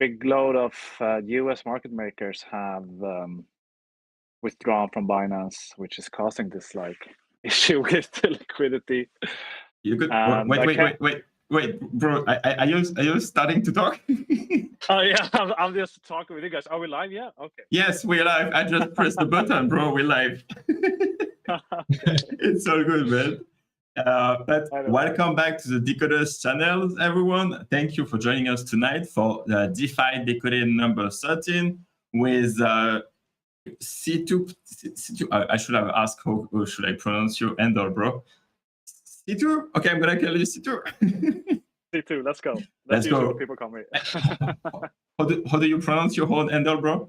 big load of US market makers have withdrawn from Binance, which is causing this like issue with the liquidity. You could And wait, bro. Are you starting to talk? Oh yeah, I'm just talking with you guys. Are we live? Yeah. Okay. Yes, we're live. I just pressed the button, bro. We're live. It's all good, man. But welcome back to the Decoders channel, everyone. Thank you for joining us tonight for the DeFi Decoded number 13 with C2. I should have asked how should I pronounce your handle, bro. C2? Okay, I'm gonna call you C2. C2, let's go. Let's go. What people call me. How do you pronounce your whole handle, bro?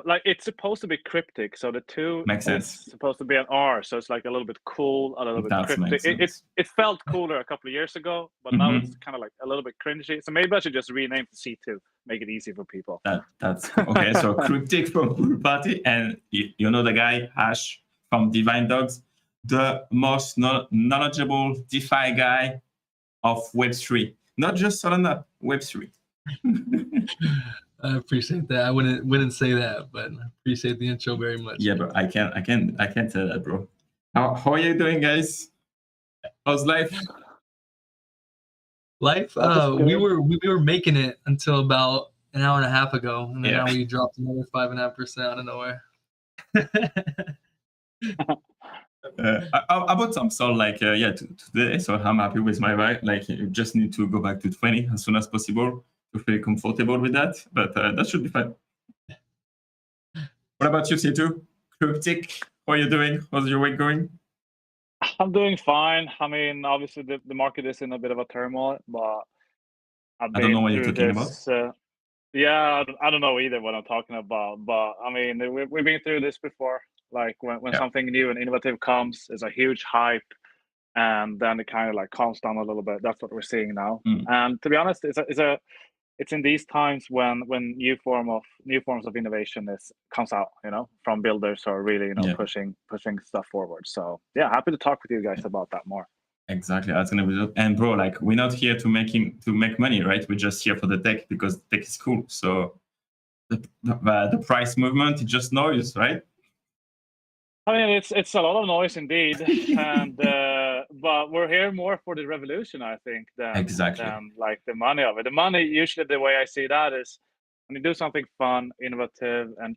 Like it's supposed to be cryptic, so the two makes sense. It's supposed to be an R, so it's like a little bit cool, a little bit cryptic. It felt cooler a couple of years ago, but now it's kind of like a little bit cringy. So maybe I should just rename to C2, make it easy for people. That's okay. So cryptic from PoolPartyio, and you know the guy Ash from Divine Dogs, the most knowledgeable DeFi guy of Web3, not just Solana, Web3. I appreciate that. I wouldn't say that, but I appreciate the intro very much. Yeah, but I can't say that, bro. How are you doing, guys? How's life? Life, we were making it until about an hour and a half ago, and then now we dropped another 5.5% out of nowhere. I bought some salt today, so I'm happy with my ride. Like, you just need to go back to 20 as soon as possible to feel comfortable with that, but that should be fine. What about you, C2? Cryptic, how are you doing? How's your week going? I'm doing fine. I mean, obviously the market is in a bit of a turmoil, but I don't know what you're talking about. Yeah, I don't know either what I'm talking about, but I mean, we've been through this before. Like when something new and innovative comes, there's a huge hype, and then it kind of like calms down a little bit. That's what we're seeing now. And to be honest, it's in these times when new forms of innovation comes out, from builders who are really pushing stuff forward. So yeah, happy to talk with you guys about that more. Exactly, that's gonna be. And bro, like, we're not here to make money, right? We're just here for the tech because tech is cool. So the price movement is just noise, right? I mean, it's a lot of noise indeed, and but we're here more for the revolution, I think, than like the money of it. The money, usually, the way I see that is when you do something fun, innovative, and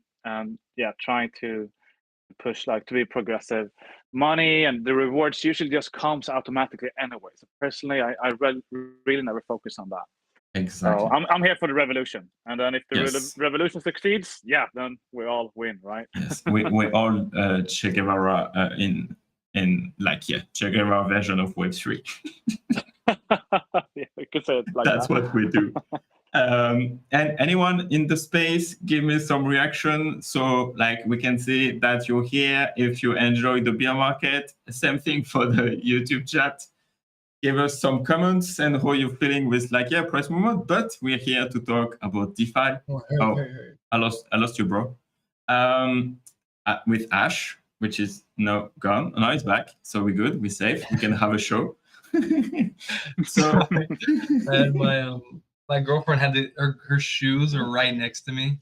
trying to push, like, to be progressive. Money and the rewards usually just comes automatically anyway. So personally, I really never focus on that. Exactly. So I'm here for the revolution, and then if the revolution succeeds, then we all win, right? Yes, we all Che Guevara Che Guevara version of Web3. Yeah, we could say it like That's what we do. And anyone in the space, give me some reaction. So, like, we can see that you're here. If you enjoy the bear market, same thing for the YouTube chat. Give us some comments and how you're feeling with price movement. But we're here to talk about DeFi. Hey. I lost you, bro. With Ash, which is now gone. Now he's back, so we're good. We're safe. We can have a show. So, and my girlfriend had her shoes are right next to me.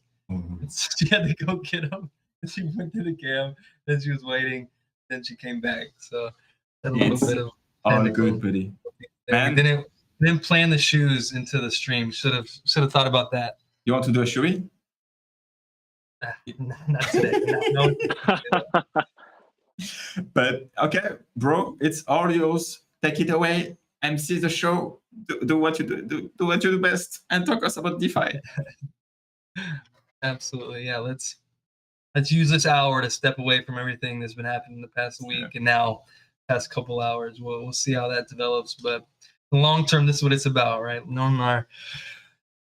She had to go get them. She went to the cam, then she was waiting, then she came back. So a little bit of. All good, buddy. Man, didn't plan the shoes into the stream. Should have thought about that. You want to do a shoey? Not today. No. But okay, bro, it's all yours. Take it away. MC the show. Do what you do. Do what you do best, and talk us about DeFi. Absolutely, yeah. Let's use this hour to step away from everything that's been happening in the past week, and now past couple hours. We'll see how that develops, but long term, this is what it's about, right?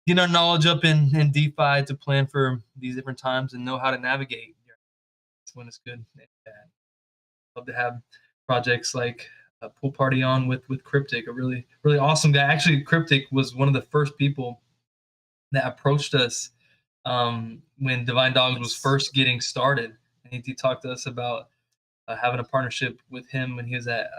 Get our knowledge up in DeFi to plan for these different times and know how to navigate. It's when it's good and bad. Love to have projects like PoolPartyio on with Cryptic, a really, really awesome guy. Actually, Cryptic was one of the first people that approached us when Divine Dogs was first getting started. And he talked to us about having a partnership with him when he's at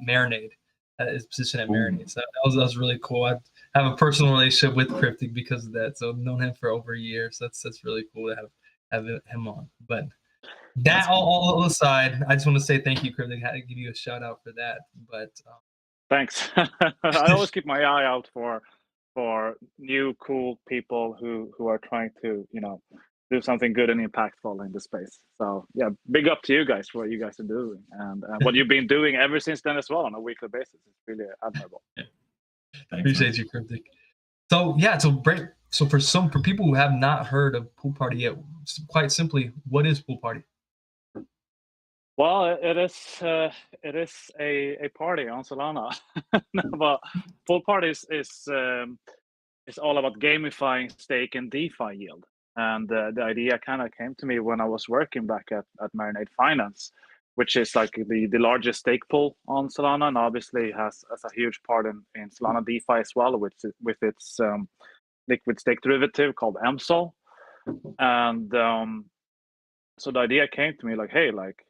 Marinade. at his position at Marinade. So that was really cool. I have a personal relationship with Cryptic because of that. So I've known him for over a year. So that's really cool to have him on. But that all aside, I just want to say thank you, Cryptic. I had to give you a shout out for that. But thanks. I always keep my eye out for new cool people who are trying to do something good and impactful in the space. So yeah, big up to you guys for what you guys are doing and what you've been doing ever since then as well on a weekly basis. It's really admirable. Appreciate you, Cryptic. So yeah, so for people who have not heard of PoolParty yet, quite simply, what is PoolParty? Well, it is a party on Solana, but PoolParty is all about gamifying stake and DeFi yield. And the idea kind of came to me when I was working back at Marinade Finance, which is like the largest stake pool on Solana, and obviously has a huge part in Solana DeFi as well, with its liquid stake derivative called MSOL. And so the idea came to me like, hey, like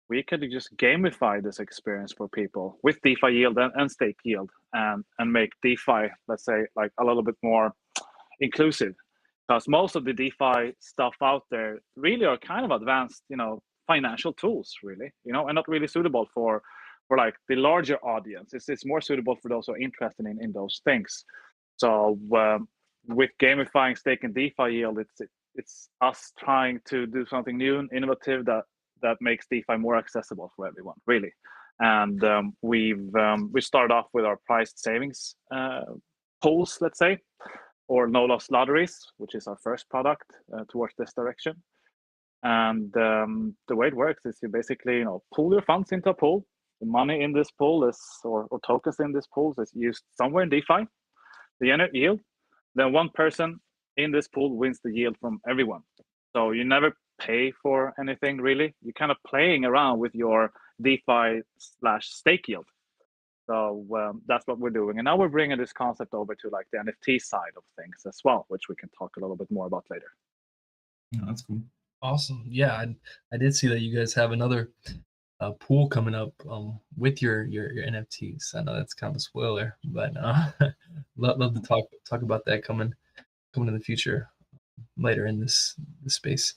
we could just gamify this experience for people with DeFi yield and stake yield, and make DeFi, let's say, like a little bit more inclusive. Because most of the DeFi stuff out there really are kind of advanced, financial tools, really, and not really suitable for like the larger audience. It's more suitable for those who are interested in those things. So with gamifying stake and DeFi yield, it's us trying to do something new and innovative that makes DeFi more accessible for everyone, really. And we started off with our priced savings pools, let's say, or no loss lotteries, which is our first product towards this direction. And the way it works is you basically pool your funds into a pool. The money in this pool or tokens in this pool is used somewhere in DeFi. The generate yield. Then one person in this pool wins the yield from everyone. So you never pay for anything really. You're kind of playing around with your DeFi/stake yield. So that's what we're doing. And now we're bringing this concept over to like the NFT side of things as well, which we can talk a little bit more about later. Yeah, that's cool. Awesome. Yeah, I did see that you guys have another pool coming up with your NFTs. I know that's kind of a spoiler, but love to talk about that coming in the future later in this space.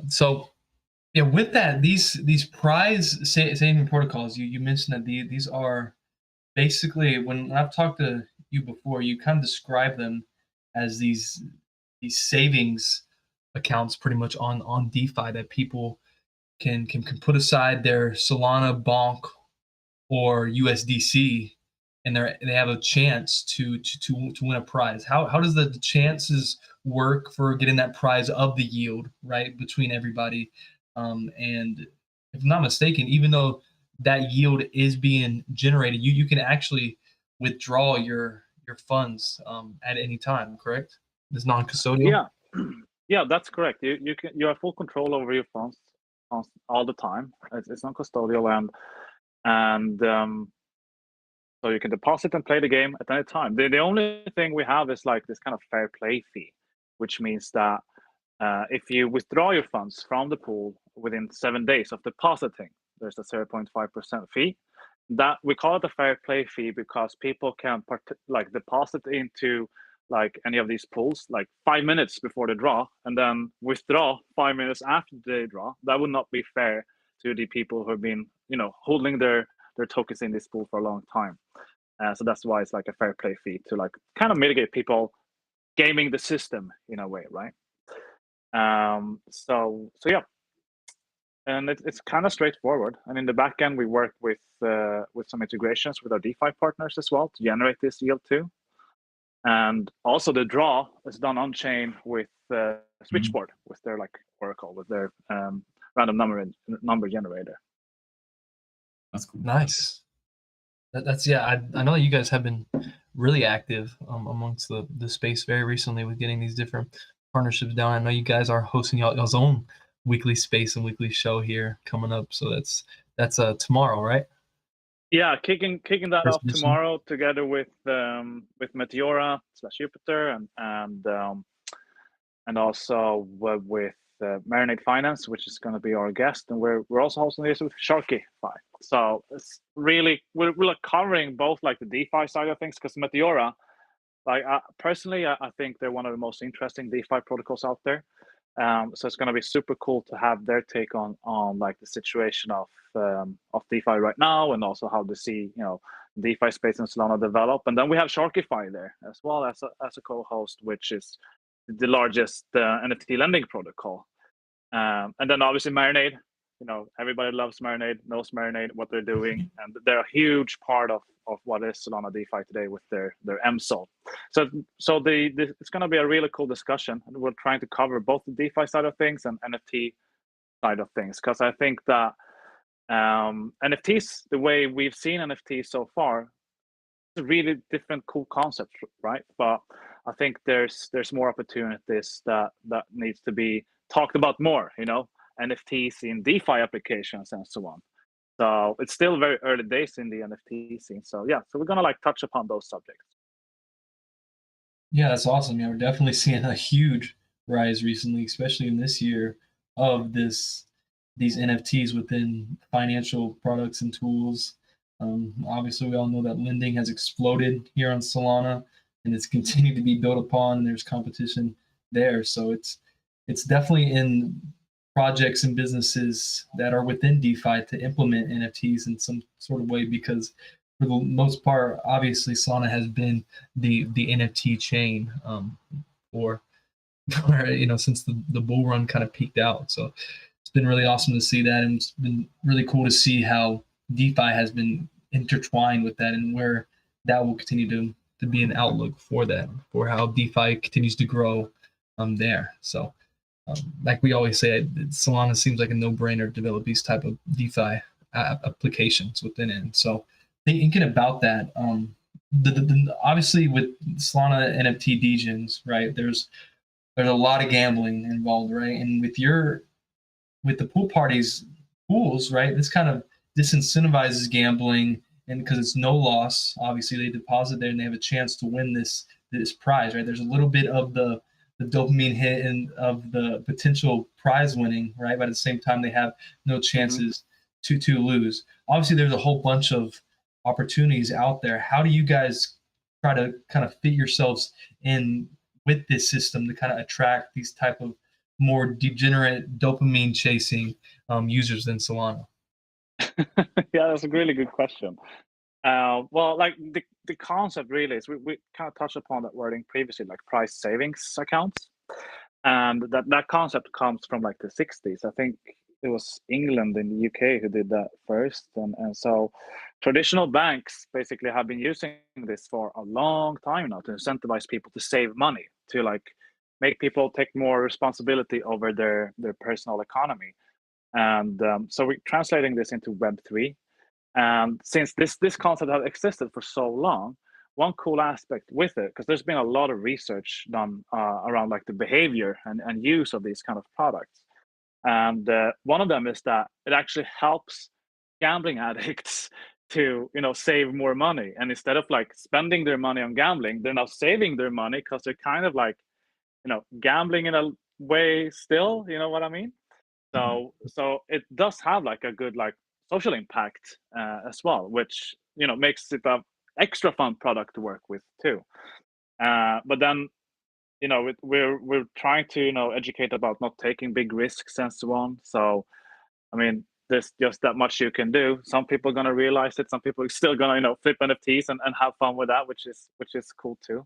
So yeah, with that, these prize saving protocols, you mentioned that these are basically, when I've talked to you before, you kind of describe them as these savings accounts pretty much on DeFi that people can put aside their Solana, Bonk, or USDC, and they have a chance to win a prize. How does the chances work for getting that prize of the yield, right, between everybody? And if I'm not mistaken, even though that yield is being generated, you can actually withdraw your funds at any time, correct? It's non-custodial. Yeah, that's correct. You have full control over your funds all the time. It's non-custodial, and so you can deposit and play the game at any time. The only thing we have is like this kind of fair play fee, which means that if you withdraw your funds from the pool within 7 days of depositing, there's a 0.5% fee. That we call it a fair play fee because people can deposit into like any of these pools like 5 minutes before the draw, and then withdraw 5 minutes after the draw. That would not be fair to the people who have been holding their tokens in this pool for a long time. So that's why it's like a fair play fee to like kind of mitigate people gaming the system in a way, right? So yeah, and it's kind of straightforward. And in the back end, we work with some integrations with our DeFi partners as well to generate this yield too. And also the draw is done on chain with Switchboard, with their like Oracle, with their random number generator. That's cool. Nice. That's yeah. I know you guys have been really active amongst the space very recently with getting these different partnerships down. I know you guys are hosting y'all's own weekly space and weekly show here coming up. So that's tomorrow, right? Yeah, kicking that off tomorrow together with Meteora /Jupiter and also with Marinade Finance, which is going to be our guest, and we're also hosting this with Sharky Fi. So it's really we're covering both like the DeFi side of things, because Meteora, like personally, I think they're one of the most interesting DeFi protocols out there. So it's going to be super cool to have their take on like the situation of DeFi right now, and also how they see DeFi space in Solana develop. And then we have Sharkify there as well as a co-host, which is the largest NFT lending protocol. And then obviously Marinade. Everybody loves Marinade, knows Marinade, what they're doing, and they're a huge part of what is Solana DeFi today with their MSOL. So it's going to be a really cool discussion, and we're trying to cover both the DeFi side of things and NFT side of things, because I think that NFTs, the way we've seen NFTs so far, it's a really different, cool concept, right? But I think there's more opportunities that needs to be talked about more, NFTs in DeFi applications and so on. So it's still very early days in the NFT scene. So yeah, so we're gonna like touch upon those subjects. Yeah, that's awesome. Yeah, we're definitely seeing a huge rise recently, especially in this year, of these NFTs within financial products and tools. Obviously, we all know that lending has exploded here on Solana, and it's continued to be built upon, and there's competition there. So it's definitely in projects and businesses that are within DeFi to implement NFTs in some sort of way, because for the most part, obviously Solana has been the NFT chain for since the bull run kind of peaked out. So it's been really awesome to see that, and it's been really cool to see how DeFi has been intertwined with that, and where that will continue to be an outlook for that, for how DeFi continues to grow there. So like we always say, Solana seems like a no-brainer to develop these type of DeFi applications within it. So thinking about that, obviously with Solana NFT degens, right? There's a lot of gambling involved, right? And with the pool parties pools, right? This kind of disincentivizes gambling, and because it's no loss, obviously they deposit there and they have a chance to win this prize, right? There's a little bit of the dopamine hit and of the potential prize winning, right? But at the same time, they have no chances to lose. Obviously, there's a whole bunch of opportunities out there. How do you guys try to kind of fit yourselves in with this system to kind of attract these type of more degenerate dopamine chasing users than Solana? Yeah, that's a really good question. Well, like the concept really is we kind of touched upon that wording previously, like price savings accounts, and that concept comes from like the 60s. I think it was England and the UK who did that first, and so traditional banks basically have been using this for a long time now to incentivize people to save money, to like make people take more responsibility over their personal economy, and so we're translating this into Web3. And since this concept has existed for so long, one cool aspect with it, because there's been a lot of research done around like the behavior and use of these kind of products. And one of them is that it actually helps gambling addicts to save more money. And instead of like spending their money on gambling, they're now saving their money because they're kind of like gambling in a way still. You know what I mean? So it does have like a good like social impact as well, which makes it a extra fun product to work with too. But then we're trying to educate about not taking big risks and so on. So I mean, there's just that much you can do. Some people are gonna realize it. Some people are still gonna flip NFTs and have fun with that, which is cool too.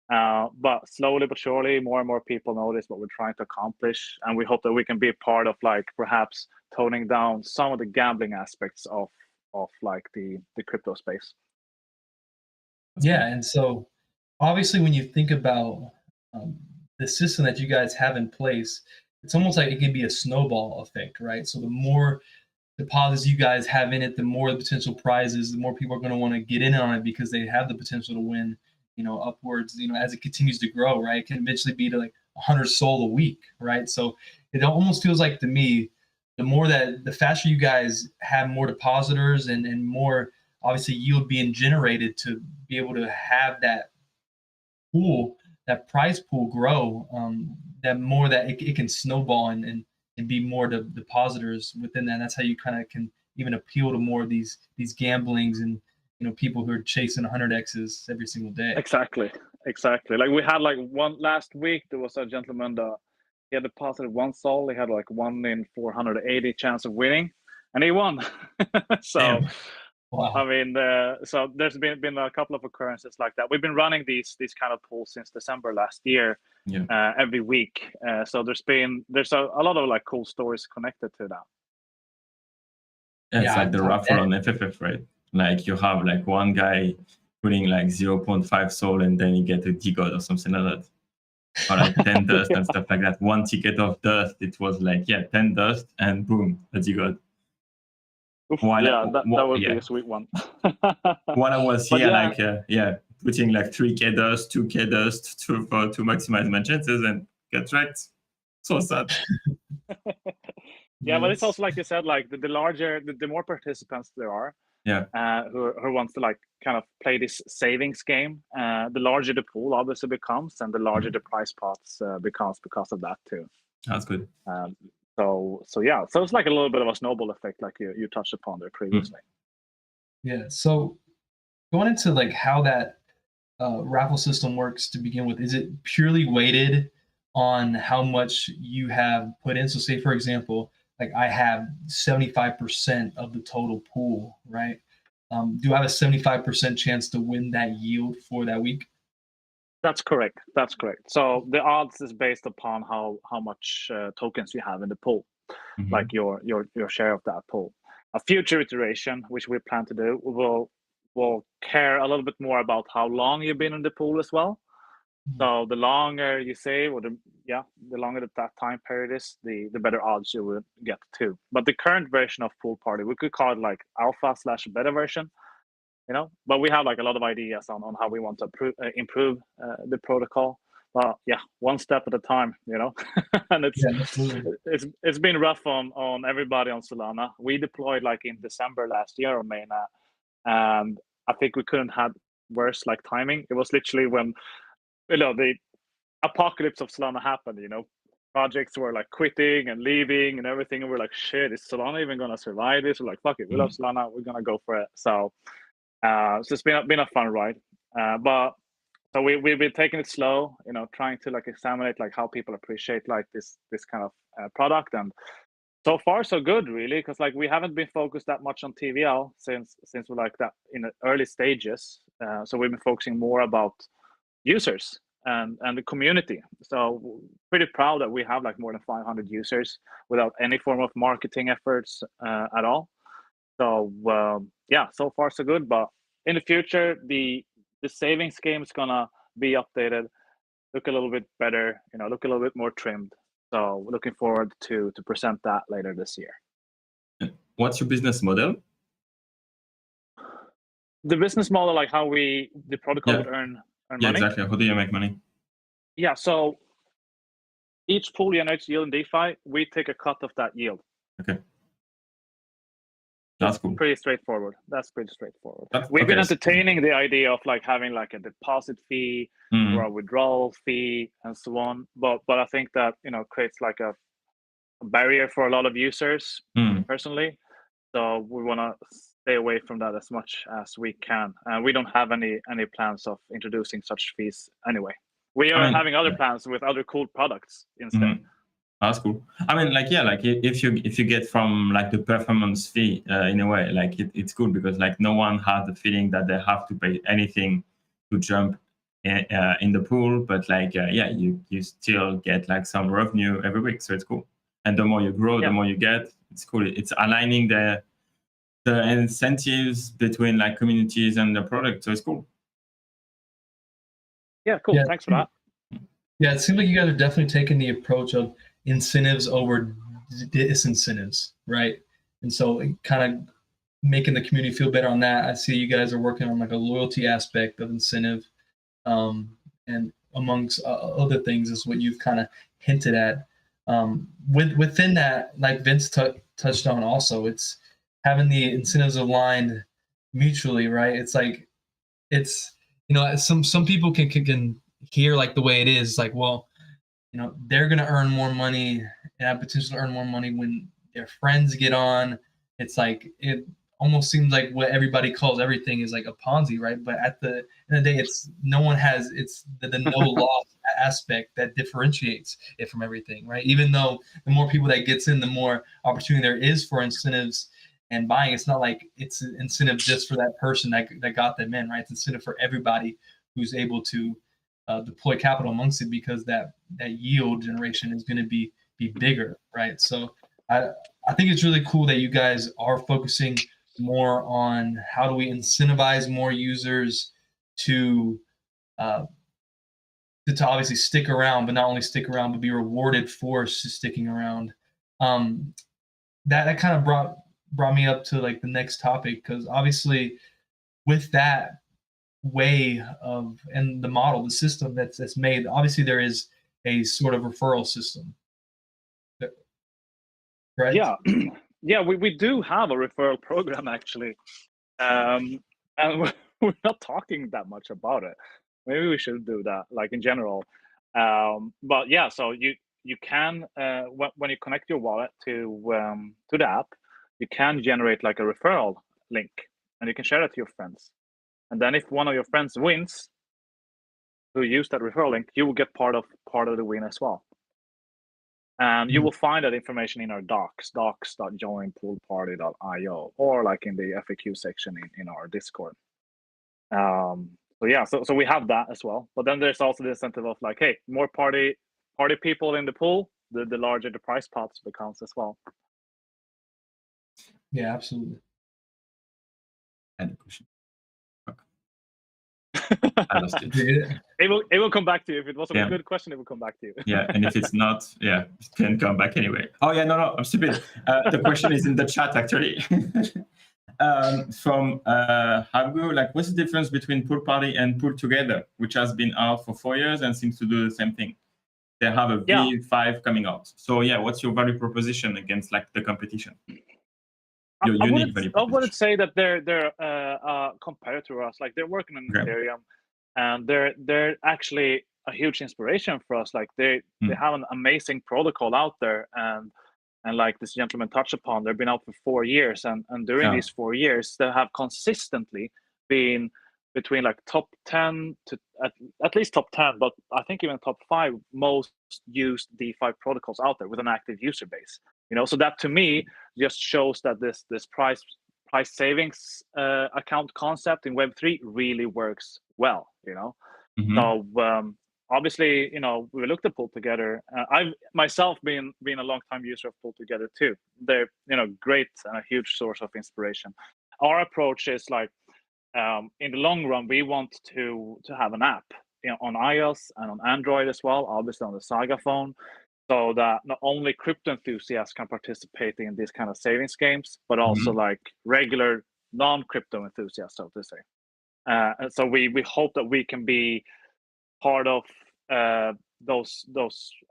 But slowly but surely, more and more people notice what we're trying to accomplish, and we hope that we can be a part of like perhaps toning down some of the gambling aspects of like the crypto space. Yeah, and so obviously when you think about the system that you guys have in place, it's almost like it can be a snowball effect, right? So the more deposits you guys have in it, the more the potential prizes, the more people are going to want to get in on it because they have the potential to win, upwards, as it continues to grow, right? It can eventually be to like 100 SOL a week, right? So it almost feels like to me, the faster you guys have more depositors and more obviously yield being generated to be able to have that pool that prize pool grow, that more that it can snowball and be more depositors within that. And that's how you kind of can even appeal to more of these gamblings and people who are chasing 100x's every single day. Exactly. Like we had like one last week. There was a gentleman that he had deposited 1 sol. He had like 1 in 480 chance of winning, and he won. So. Damn. Wow. I mean, so there's been a couple of occurrences like that. We've been running these kind of pools since December last year, every week. So there's a lot of like cool stories connected to that. Yeah, it's like the raffle on FFF, right? Like you have like one guy putting like 0.5 sol and then you get a Decode or something like that. Or like 10 dust and stuff like that. 1 ticket of dust, it was like, 10 dust and boom, a Decode. That would be a sweet one. While I was here, putting like 3k dust, 2k dust to maximize my chances and get wrecked. So sad. But it's also like you said, like the more participants there are, who wants to like kind of play this savings game, the larger the pool obviously becomes, and the larger the prize pots becomes because of that too. That's good. So it's like a little bit of a snowball effect, like you touched upon there previously. Yeah. So going into like how that raffle system works to begin with, is it purely weighted on how much you have put in? So say, for example, like I have 75% of the total pool, right? Do I have a 75% chance to win that yield for that week? That's correct. So the odds is based upon how much tokens you have in the pool, like your share of that pool. A future iteration, which we plan to do, will care a little bit more about how long you've been in the pool as well. So the longer you save, or the longer that time period is, the better odds you will get too. But the current version of Pool Party, we could call it like alpha/beta version. But we have like a lot of ideas on how we want to improve the protocol. But one step at a time, and it's been rough on everybody on Solana. We deployed like in December last year on mainnet, and I think we couldn't have worse like timing. It was literally when the apocalypse of Solana happened. Projects were like quitting and leaving and everything, and we're like, shit, is Solana even gonna survive this? We're like, fuck it, we love Solana, we're gonna go for it. So it's been a fun ride, but so we've been taking it slow, trying to like examine like how people appreciate like this kind of product, and so far so good really, because like we haven't been focused that much on TVL since we're like that in the early stages. So we've been focusing more about users and the community. So pretty proud that we have like more than 500 users without any form of marketing efforts at all. So so far so good. But in the future, the savings game is gonna be updated, look a little bit better, look a little bit more trimmed. So looking forward to present that later this year. What's your business model? The business model, like how the protocol would earn money. Exactly. How do you make money? Yeah, so each pool generates yield in DeFi. We take a cut of that yield. Okay. That's cool. Pretty straightforward. We've been entertaining the idea of like having like a deposit fee or a withdrawal fee and so on. But I think that creates like a barrier for a lot of users personally. So we want to stay away from that as much as we can. We don't have any plans of introducing such fees anyway. We are having other plans with other cool products instead. That's cool. I mean, like if you get from like the performance fee in a way, like it's cool because like no one has the feeling that they have to pay anything to jump in the pool, but like you still get like some revenue every week, so it's cool. And the more you grow, the more you get. It's cool. It's aligning the incentives between like communities and the product, so it's cool. Yeah, cool. Yeah. Thanks for that. Yeah, it seems like you guys are definitely taking the approach of incentives over disincentives, right? And so kind of making the community feel better on that. I see you guys are working on like a loyalty aspect of incentive, and amongst other things is what you've kind of hinted at. Within that, like Vince touched on also, it's having the incentives aligned mutually, right? It's like, some people can here, like the way it is, like, well, they're going to earn more money and have potential to earn more money when their friends get on. It's like, it almost seems like what everybody calls everything is like a Ponzi, right? But at the end of the day, it's the no loss aspect that differentiates it from everything, right? Even though the more people that gets in, the more opportunity there is for incentives and buying. It's not like it's an incentive just for that person that got them in, right? It's incentive for everybody who's able to deploy capital amongst it, because that yield generation is going to be bigger, right? So I think it's really cool that you guys are focusing more on how do we incentivize more users to obviously stick around, but not only stick around, but be rewarded for sticking around. That kind of brought me up to like the next topic, because obviously with that way of, and the model, the system that's made, obviously there is a sort of referral system, right? Yeah. Yeah, we do have a referral program actually, and we're not talking that much about it. Maybe we should do that, like in general. But yeah, so you can when you connect your wallet to the app, you can generate like a referral link, and you can share it to your friends. And then if one of your friends wins, who use that referral link, you will get part of the win as well. And you will find that information in our docs.joinpoolparty.io, or like in the FAQ section in our Discord. So yeah, so we have that as well. But then there's also the incentive of like, hey, more party people in the pool, the larger the prize pots becomes as well. Yeah, absolutely. Any question? I lost it. It will come back to you. If it wasn't a good question, it will come back to you. Yeah, and if it's not, yeah, it can come back anyway. Oh yeah, no, I'm stupid. The question is in the chat actually. From Hagu, like, what's the difference between Pool Party and Pool Together, which has been out for 4 years and seems to do the same thing? They have a V5 coming out. So yeah, what's your value proposition against like the competition? Your unique value proposition. I wouldn't say that they're compared to us. Like, they're working on Ethereum, and they're actually a huge inspiration for us. Like, they have an amazing protocol out there, and like this gentleman touched upon, they've been out for 4 years, and during these 4 years, they have consistently been between like top 10 to at least top 10, but I think even top 5 most used DeFi protocols out there with an active user base. So that to me just shows that this price savings account concept in Web3 really works well. So obviously, we looked at Pool Together. I've myself been a long time user of Pool Together too. They're great and a huge source of inspiration. Our approach is like, in the long run, we want to have an app on iOS and on Android as well, obviously on the Saga phone, so that not only crypto enthusiasts can participate in these kind of savings games, but also like regular non-crypto enthusiasts, so to say. And so we hope that we can be part of those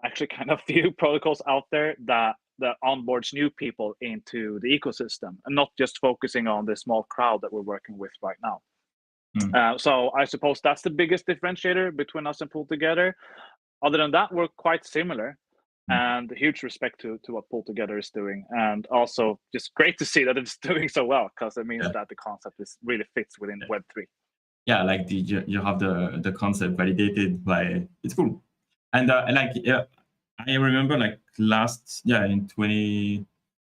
actually kind of few protocols out there that onboards new people into the ecosystem, and not just focusing on the small crowd that we're working with right now. So I suppose that's the biggest differentiator between us and Pool Together. Other than that, we're quite similar, and huge respect to what Pool Together is doing, and also just great to see that it's doing so well, because it means that the concept really fits within Web3. Yeah, like you have the concept validated by, it's cool. And I remember like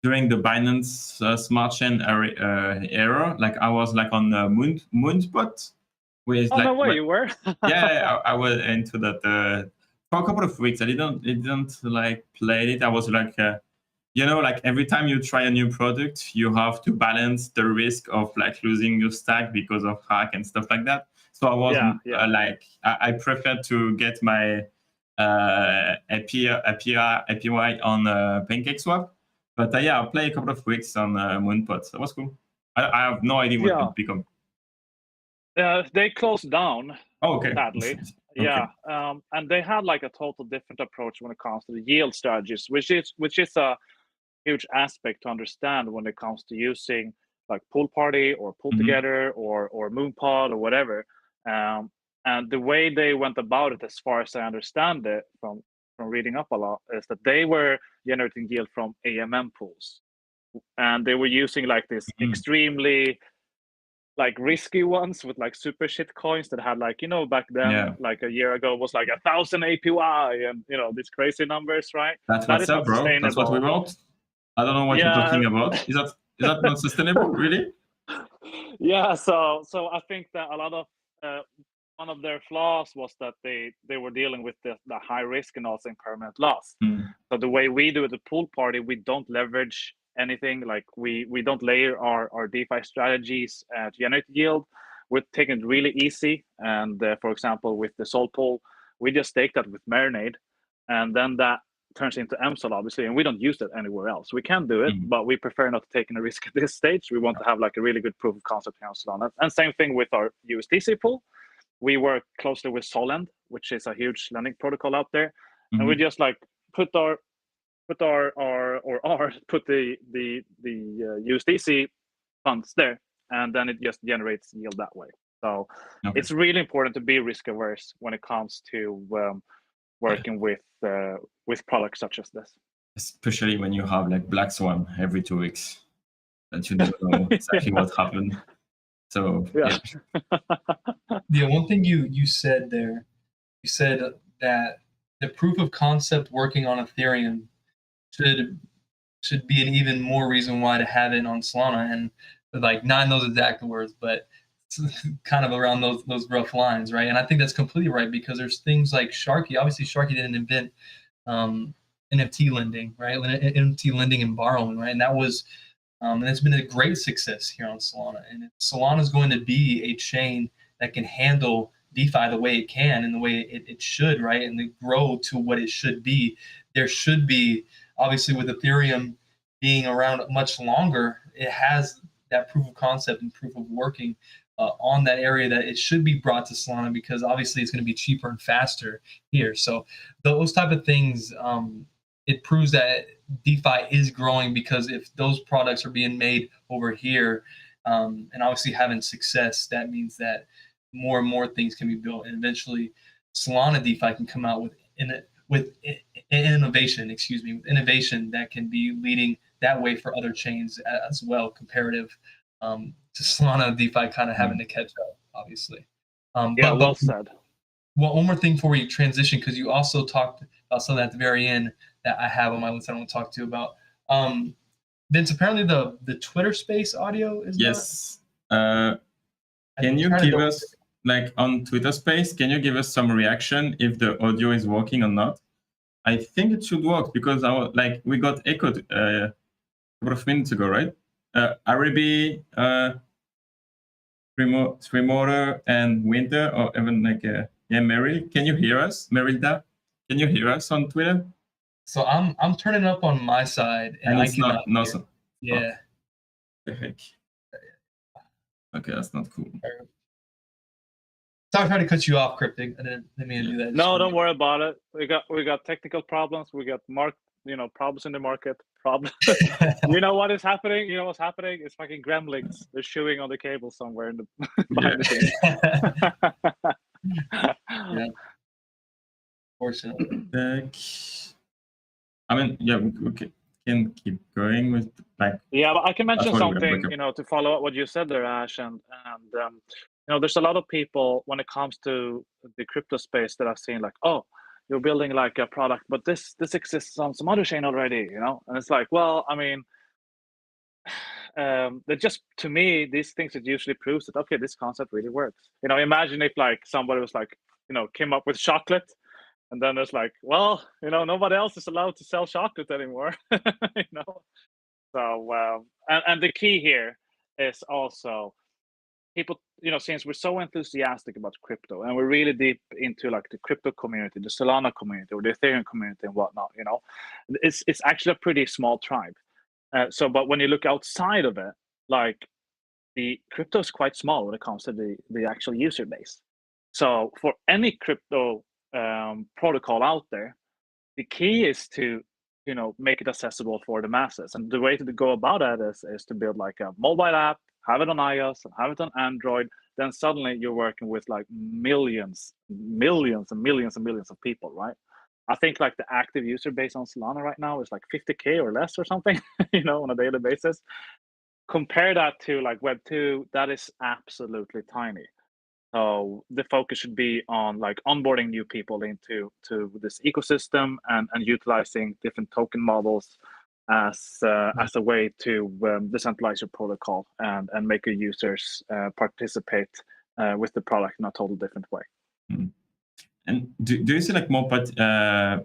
during the Binance Smart Chain era, like I was like on Moonpod with no way, you were? Yeah, I was into that for a couple of weeks. I didn't like play it. I was like like every time you try a new product, you have to balance the risk of like losing your stack because of hack and stuff like that. So I was like, I prefer to get my APY on PancakeSwap. But I played a couple of weeks on Moonpod. So it was cool. I have no idea what it become. They closed down. Oh, okay. Sadly. Yeah, and they had like a total different approach when it comes to the yield strategies, which is a huge aspect to understand when it comes to using like Pool Party or Pool Together or Moonpod or whatever. And the way they went about it, as far as I understand it from reading up a lot, is that they were generating yield from AMM pools, and they were using like this extremely like risky ones with like super shit coins that had like, back then, like a year ago, was like 1,000 APY and these crazy numbers, right? That's that what's up, bro. That's what we want. I don't know what you're talking about. Is that not sustainable, really? Yeah. So I think that a lot of one of their flaws was that they were dealing with the high risk and also impermanent loss. So the way we do it at Pool Party, we don't leverage anything. Like we don't layer our DeFi strategies to generate yield. We're taking it really easy. And for example, with the Sol Pool, we just stake that with Marinade, and then that turns into MSOL, obviously, and we don't use it anywhere else. We can do it, but we prefer not to take a risk at this stage. We want to have like a really good proof of concept here on Solana. And same thing with our USDC pool. We work closely with Solend, which is a huge lending protocol out there, and we just like put the USDC funds there, and then it just generates yield that way. So it's really important to be risk averse when it comes to working with products such as this. Especially when you have like Black Swan every 2 weeks, and you never know exactly what happened. So yeah, one thing you said there, you said that the proof of concept working on Ethereum should be an even more reason why to have it on Solana, and like not in those exact words, but kind of around those rough lines, right? And I think that's completely right, because there's things like Sharky. Obviously, Sharky didn't invent NFT lending, right? NFT lending and borrowing, right? And that was and it's been a great success here on Solana. And if Solana is going to be a chain that can handle DeFi the way it can and the way it should, right? And they grow to what it should be. There should be, obviously, with Ethereum being around much longer, it has that proof of concept and proof of working on that area, that it should be brought to Solana, because obviously it's going to be cheaper and faster here. So those type of things, it proves that DeFi is growing, because if those products are being made over here and obviously having success, that means that more and more things can be built, and eventually Solana DeFi can come out with innovation that can be leading that way for other chains as well, comparative to Solana DeFi kind of having to catch up, obviously. Well said. Well, one more thing before we transition, because you also talked about something at the very end that I have on my list I want to talk to you about. Vince, apparently the Twitter Space audio is yes. Can you give us, like on Twitter Space, can you give us some reaction if the audio is working or not? I think it should work, because we got echoed a couple of minutes ago, right? Arabi, Streamoter, and Winter, or even like Meryl. Can you hear us, Merilda? Can you hear us on Twitter? So I'm turning up on my side, and it's not so. Yeah. Oh, the heck. Okay, that's not cool. Sorry, I tried to cut you off, Cryptic. I didn't mean to do that. No, don't worry about it. We got technical problems. We got problems in the market. Problems. You know what is happening? You know what's happening? It's fucking gremlins. They're chewing on the cable somewhere in the behind the scenes. Yeah. Fortunately. I mean, yeah, we can keep going with like. Yeah, but I can mention something, to follow up what you said there, Ash, and there's a lot of people when it comes to the crypto space that I've seen like, oh, you're building like a product, but this exists on some other chain already, and it's like, well, I mean, that just, to me, these things, it usually proves that, okay, this concept really works. Imagine if like somebody was like, came up with chocolate, and then it's like, well, nobody else is allowed to sell chocolate anymore. So and the key here is also people, since we're so enthusiastic about crypto and we're really deep into like the crypto community, the Solana community, or the Ethereum community and whatnot, it's actually a pretty small tribe. But when you look outside of it, like the crypto is quite small when it comes to the actual user base. So for any crypto protocol out there, the key is to make it accessible for the masses, and the way to go about that is to build like a mobile app, have it on iOS and have it on Android, then suddenly you're working with like millions and millions of people, right? I think like the active user base on Solana right now is like 50K or less or something, on a daily basis. Compare that to like Web2, that is absolutely tiny. So the focus should be on like onboarding new people into this ecosystem and utilizing different token models as a way to decentralize your protocol and make your users participate with the product in a total different way. Mm. And do you see like more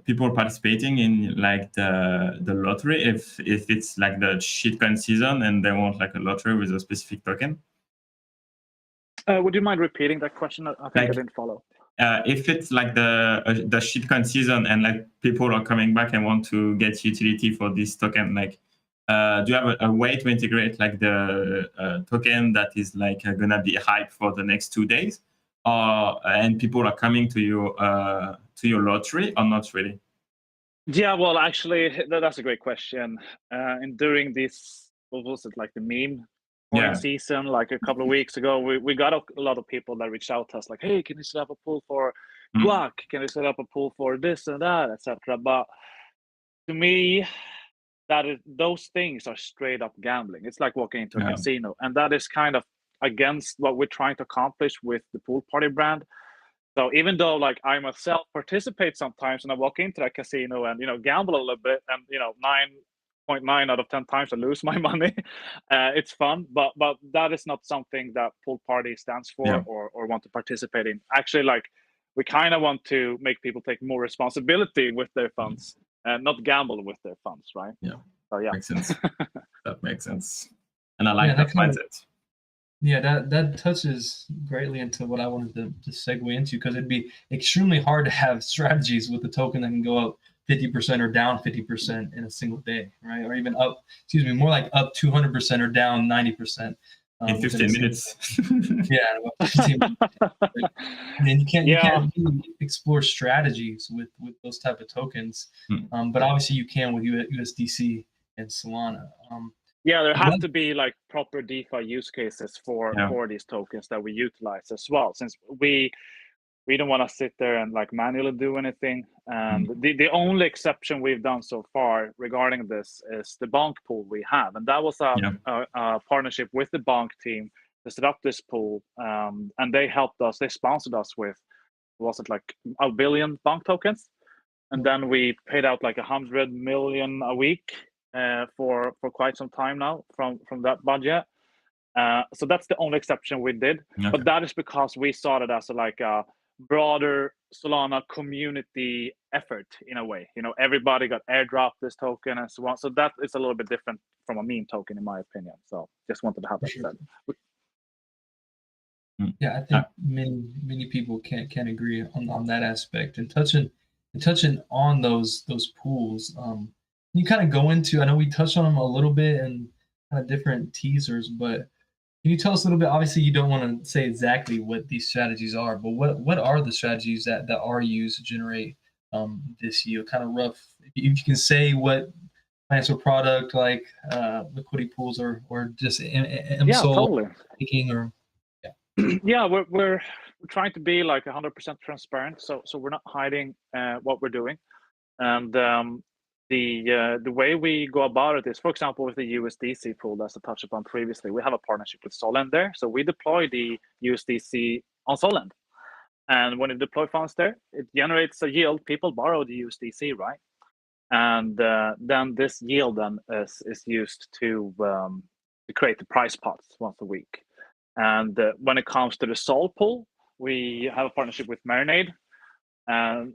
people participating in like the lottery if it's like the shitcoin season and they want like a lottery with a specific token? Would you mind repeating that question? I think I didn't follow. If it's like the shitcoin season and like people are coming back and want to get utility for this token, like do you have a way to integrate like the token that is like gonna be hype for the next 2 days? And people are coming to your lottery or not really? Yeah, well, actually, that's a great question. And during this, what was it, like the meme season, like a couple of weeks ago, we got a lot of people that reached out to us like, hey, can you set up a pool for Block? Can you set up a pool for this and that, etc. But to me, those things are straight up gambling. It's like walking into a casino, and that is kind of against what we're trying to accomplish with the Pool Party brand. So even though like I myself participate sometimes and I walk into that casino and gamble a little bit and 9.9 out of 10 times I lose my money, it's fun, but that is not something that Pool Party stands for or want to participate in. Actually, like we kind of want to make people take more responsibility with their funds and not gamble with their funds, right? Yeah. So yeah, makes sense. That makes sense, and I like that mindset. Yeah, that touches greatly into what I wanted to segue into, because it'd be extremely hard to have strategies with a token that can go up 50% or down 50% in a single day, right? Or even up, more like up 200% or down 90%. In 15 minutes. Yeah, about 15 minutes. And you can't really explore strategies with those type of tokens. But obviously you can with USDC and Solana. Yeah, there has to be like proper DeFi use cases for these tokens that we utilize as well, since we don't want to sit there and like manually do anything. And the only exception we've done so far regarding this is the Bonk pool we have, and that was a partnership with the Bonk team to set up this pool, and they helped us. They sponsored us with, was it like 1 billion Bonk tokens, and then we paid out like 100 million a week. For quite some time now from that budget. So that's the only exception we did. Okay. But that is because we saw it as a broader Solana community effort in a way. Everybody got airdropped this token and so on. So that is a little bit different from a meme token, in my opinion. So just wanted to have that said. Yeah, I think many people can agree on that aspect. And touching on those pools, you kind of go into, I know we touched on them a little bit and kind of different teasers, but can you tell us a little bit? Obviously, you don't want to say exactly what these strategies are, but what are the strategies that are used to generate this yield? Kind of rough, if you can say what financial product like liquidity pools or just totally. Yeah, we're trying to be like 100% transparent, so we're not hiding what we're doing, and the way we go about it is, for example, with the USDC pool that's I touched upon previously, we have a partnership with Solend there. So we deploy the USDC on Solend. And when you deploy funds there, it generates a yield. People borrow the USDC, right? And then this yield then is used to create the price pots once a week. And when it comes to the Sol pool, we have a partnership with Marinade. And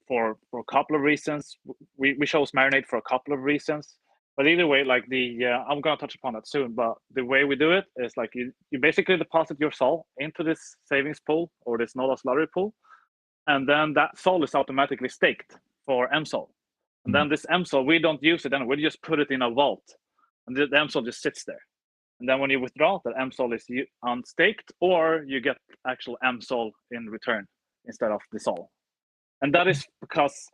for a couple of reasons, we chose Marinade for a couple of reasons. But either way, like I'm going to touch upon that soon. But the way we do it is like you basically deposit your Sol into this savings pool or this no loss lottery pool, and then that Sol is automatically staked for MSOL. And then this MSOL, we don't use it, and we just put it in a vault, and the MSOL just sits there. And then when you withdraw, that MSOL is unstaked, or you get actual MSOL in return instead of the Sol. And that is because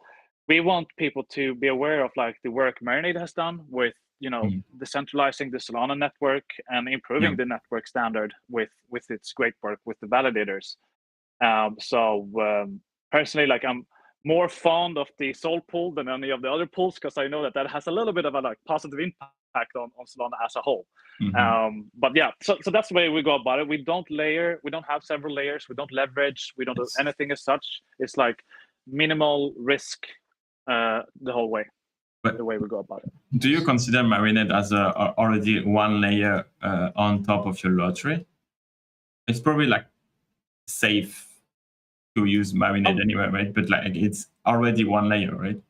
we want people to be aware of like the work Marinade has done with decentralizing the Solana network and improving the network standard with its great work with the validators. Personally, like I'm more fond of the Sol pool than any of the other pools because I know that has a little bit of a like positive impact on Solana as a whole. But yeah, so that's the way we go about it. We don't layer, we don't have several layers, we don't leverage, we don't do anything as such. It's like minimal risk the whole way. But the way we go about it. Do you consider Marinade as already one layer on top of your lottery? It's probably like safe to use Marinade anyway, right? But like it's already one layer, right?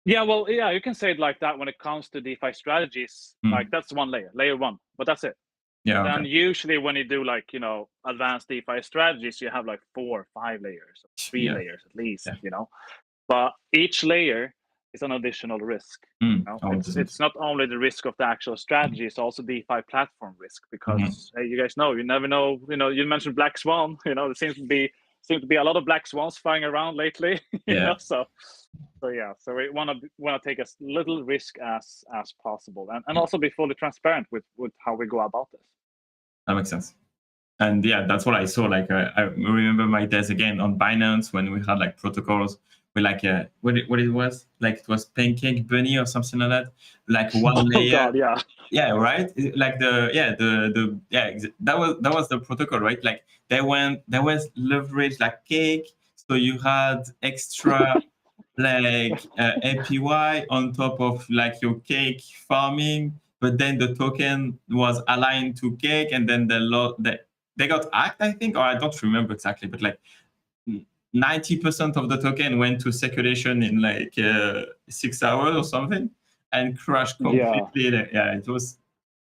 Yeah, well, yeah, you can say it like that when it comes to DeFi strategies. Like that's one layer, layer one, but that's it. Yeah. Then usually when you do like, advanced DeFi strategies, you have like 4 or 5 layers, 3 layers at least, But each layer is an additional risk. It's not only the risk of the actual strategy, it's also DeFi platform risk because hey, you guys know, you never know, you mentioned Black Swan, there seems to be a lot of black swans flying around lately. So we want to take as little risk as possible and also be fully transparent with how we go about this. That makes sense. And yeah, that's what I saw. Like I remember my days again on Binance when we had like protocols with like what it was, like it was Pancake Bunny or something like that, like one layer. God, yeah. Yeah, right. Like that was the protocol, right? Like there was leverage like cake, so you had extra like APY on top of like your cake farming, but then the token was aligned to cake, and then they got hacked, I think, or I don't remember exactly, but like 90% of the token went to circulation in like 6 hours or something, and crashed completely. Yeah, it was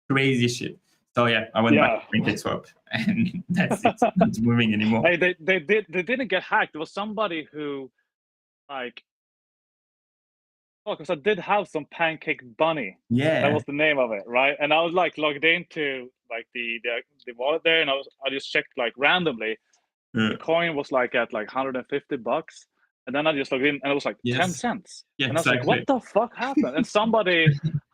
crazy shit. So yeah, I went back to PancakeSwap, and that's it. It's not moving anymore. Hey, they didn't get hacked. There was somebody who, like, because I did have some Pancake Bunny. Yeah, that was the name of it, right? And I was like logged into like the wallet there, and I just checked like randomly. The coin was like at like $150, and then I just logged in, and it was like 10 cents. Yeah, and I was like, what the fuck happened? And somebody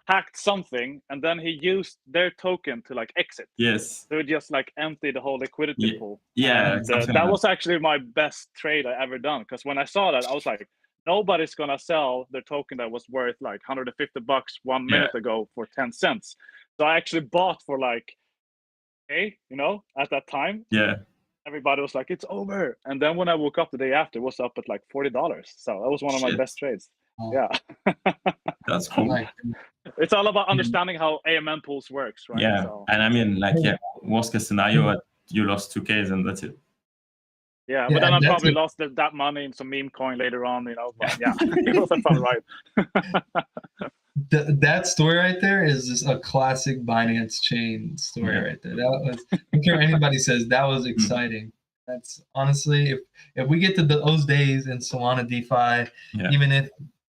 hacked something, and then he used their token to like exit. Yes. So it just like emptied the whole liquidity pool. Yeah. And, that was actually my best trade I ever done, because when I saw that, I was like, nobody's gonna sell their token that was worth like $150 1 minute ago for 10 cents. So I actually bought for like, at that time. Yeah. Everybody was like, it's over. And then when I woke up the day after, it was up at like $40. So that was one of my best trades. Yeah. That's cool. It's all about understanding how AMM pools works, right? Yeah. And I mean, like, worst case scenario, you lost 2K and that's it. Yeah, but then I probably lost that money in some meme coin later on, But yeah, it wasn't fun, right? That story right there is just a classic Binance chain story right there. That was, I don't care what anybody says, that was exciting. That's honestly, if we get to those days in Solana DeFi, even if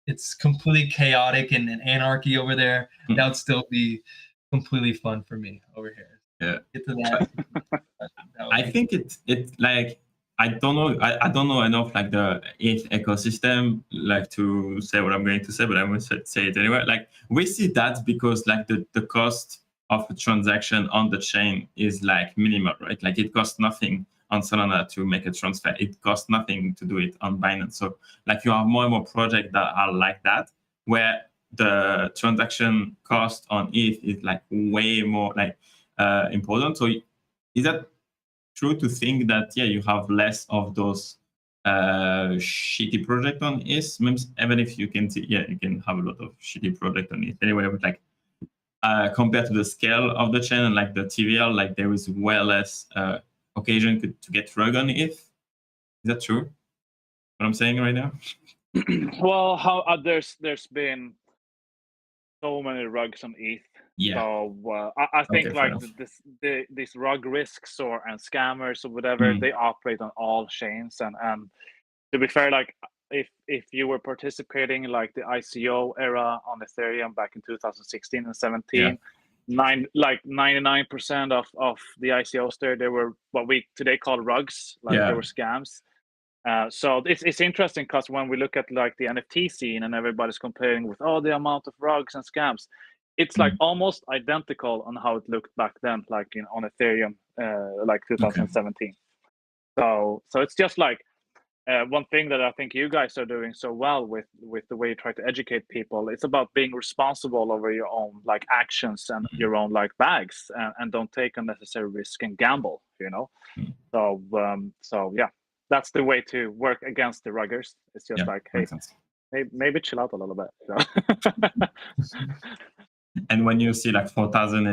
it's completely chaotic and anarchy over there, that would still be completely fun for me over here. Yeah. Get to that. I think it like, I don't know enough like the ETH ecosystem like to say what I'm going to say, but I'm going to say it anyway. Like we see that because like the cost of a transaction on the chain is like minimal, right? Like it costs nothing on Solana to make a transfer. It costs nothing to do it on Binance. So like you have more and more projects that are like that, where the transaction cost on ETH is like way more like important. So is that true to think that you have less of those shitty projects on ETH? Even if you can see, you can have a lot of shitty projects on ETH anyway, but like compared to the scale of the chain and like the TVL, like there is way less occasion to get rug on ETH. Is that true? What I'm saying right now? Well, there's been so many rugs on ETH. Yeah. So I think like these rug risks and scammers or whatever, they operate on all chains. And to be fair, like if you were participating in like the ICO era on Ethereum back in 2016 and 17, 99% of the ICOs there, they were what we today call rugs, like they were scams. So it's interesting because when we look at like the NFT scene and everybody's comparing with the amount of rugs and scams, it's like almost identical on how it looked back then, like on Ethereum, like 2017. So it's just like one thing that I think you guys are doing so well with the way you try to educate people. It's about being responsible over your own like actions and your own like bags, and don't take unnecessary risk and gamble. So yeah, that's the way to work against the ruggers. It's just like, hey, maybe chill out a little bit. And when you see like 4,000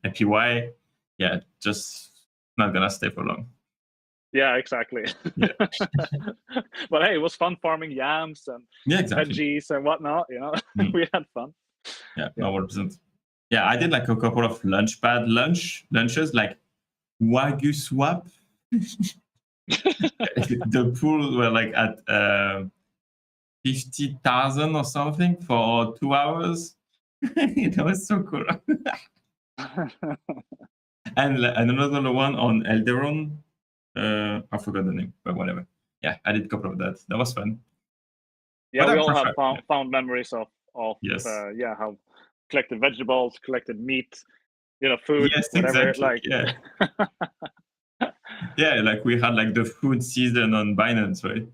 APY, yeah, just not gonna stay for long. Yeah, exactly. Yeah. But hey, it was fun farming yams and veggies and whatnot. We had fun. Yeah, 100%. Yeah, I did like a couple of lunches, like Wagyu swap. The pool were like at 50,000 or something for 2 hours. That was so cool. And another one on Elderon. I forgot the name, but whatever. Yeah, I did a couple of that. That was fun. Yeah, we all have found memories of yes. How collected vegetables, collected meat, food, yes, whatever. Exactly. Like, yeah. Yeah, like we had like the food season on Binance, right?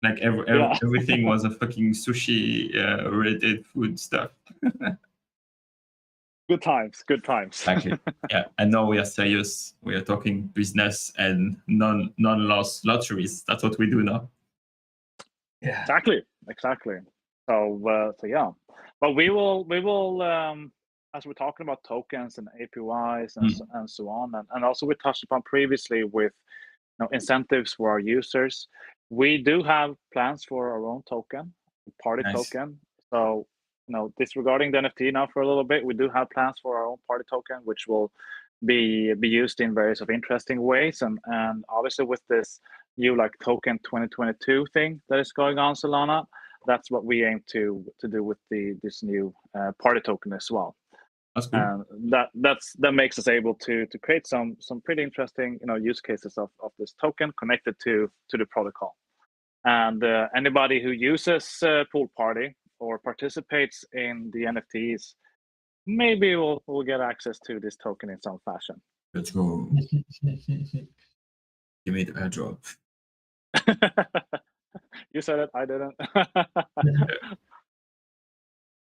Like everything was a fucking sushi related food stuff. Good times. Exactly. Yeah, and now we are serious. We are talking business and non-loss lotteries. That's what we do now. Yeah. Exactly. So yeah, but we will as we're talking about tokens and APYs and so on, and also we touched upon previously with incentives for our users. We do have plans for our own token, party token. So disregarding the NFT now for a little bit, we do have plans for our own party token, which will be used in various of interesting ways, and obviously with this new like token 2022 thing that is going on Solana, that's what we aim to do with this new party token as well. That's cool. That makes us able to create some pretty interesting use cases of this token connected to the protocol. And anybody who uses PoolParty or participates in the NFTs, maybe we'll get access to this token in some fashion. Let's go. Give me the airdrop. You said it, I didn't.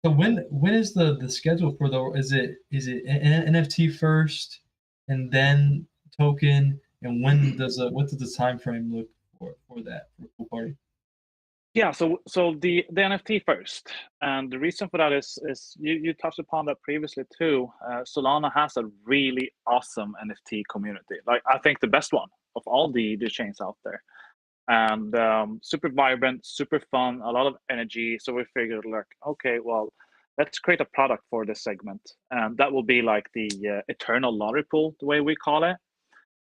So when is the schedule for is it NFT first and then token, and what does the time frame look for that for PoolParty? Yeah, so the NFT first, and the reason for that is you touched upon that previously too. Solana has a really awesome NFT community, like I think the best one of all the chains out there, and super vibrant, super fun, a lot of energy. So we figured like, okay, well, let's create a product for this segment, and that will be like the eternal lottery pool, the way we call it.